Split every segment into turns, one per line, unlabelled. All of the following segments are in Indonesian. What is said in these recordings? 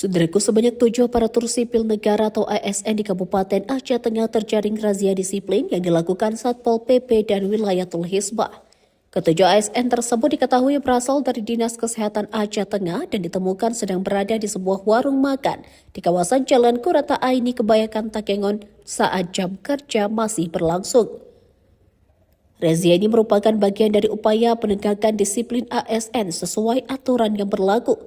Saudaraku, sebanyak 7 aparatur sipil negara atau ASN di Kabupaten Aceh Tengah terjaring razia disiplin yang dilakukan Satpol PP dan Wilayatul Hisbah. Ketujuh ASN tersebut diketahui berasal dari Dinas Kesehatan Aceh Tengah dan ditemukan sedang berada di sebuah warung makan di kawasan Jalan Kurata Aini, Kebayakan Takengon saat jam kerja masih berlangsung. Razia ini merupakan bagian dari upaya penegakan disiplin ASN sesuai aturan yang berlaku.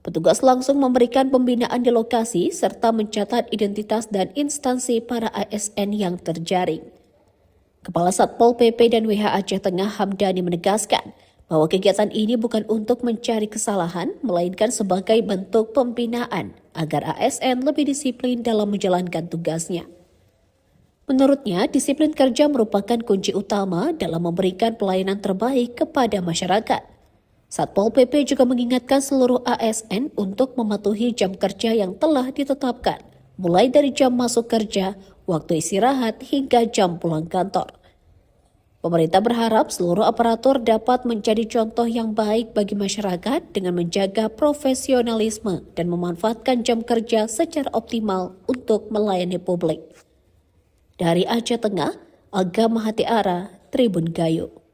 Petugas langsung memberikan pembinaan di lokasi serta mencatat identitas dan instansi para ASN yang terjaring. Kepala Satpol PP dan WH Aceh Tengah Hamdani menegaskan bahwa kegiatan ini bukan untuk mencari kesalahan, melainkan sebagai bentuk pembinaan agar ASN lebih disiplin dalam menjalankan tugasnya. Menurutnya, disiplin kerja merupakan kunci utama dalam memberikan pelayanan terbaik kepada masyarakat. Satpol PP juga mengingatkan seluruh ASN untuk mematuhi jam kerja yang telah ditetapkan, mulai dari jam masuk kerja, waktu istirahat, hingga jam pulang kantor. Pemerintah berharap seluruh aparatur dapat menjadi contoh yang baik bagi masyarakat dengan menjaga profesionalisme dan memanfaatkan jam kerja secara optimal untuk melayani publik. Dari Aceh Tengah, Agam Mahatiara, Tribun Gayo.